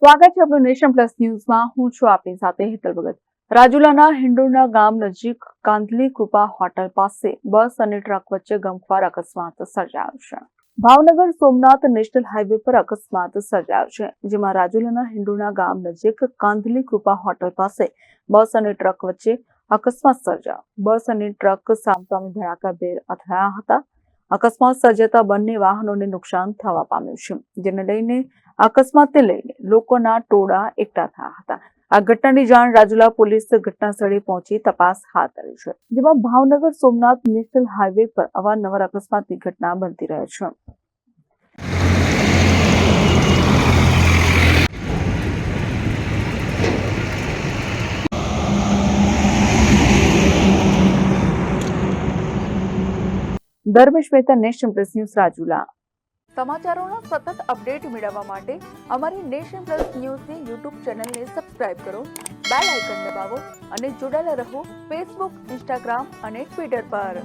સ્વાગત છે આપણું નેશન પ્લસ ન્યૂઝમાં. હું છું આપની સાથે હેતલ ભગત. રાજુલાના હિંડોળના ગામ નજીક કાંધલી કૃપા હોટલ પાસે બસ અને ટ્રક વચ્ચે ગમખ્વાર અકસ્માત સર્જાયો છે. ભાવનગર સોમનાથ નેશનલ હાઈવે પર અકસ્માત સર્જાયો છે, જેમાં રાજુલાના હિંડોળના ગામ નજીક કાંધલી કૃપા હોટલ પાસે બસ અને ટ્રક વચ્ચે અકસ્માત સર્જાયો. બસ અને ટ્રક સામસામે ધડાકાભેર અથડાયા હતા. અકસ્માત સર્જાતા બંને વાહનોને નુકસાન થવા પામ્યું છે, જેને લઈને અકસ્માતને લઈને લોકોના ટોળા એકઠા થયા હતા. આ ઘટનાની જાણ રાજુલા પોલીસ ઘટના સ્થળે પહોંચી તપાસ હાથ ધરી છે, જેમાં ભાવનગર સોમનાથ નેશનલ હાઈવે પર અવારનવાર અકસ્માતની ઘટના બનતી રહે છે. Dharmesh Mehta, nation plus news, Rajula. સમાચારોના સતત અપડેટ મેળવવા માટે અમારી નેશન પ્લસ ન્યૂઝની યુટ્યુબ ચેનલને સબસ્ક્રાઇબ કરો, બેલ આઇકન દબાવો અને જોડાયેલા રહો ફેસબુક, ઇન્સ્ટાગ્રામ અને ટ્વિટર પર.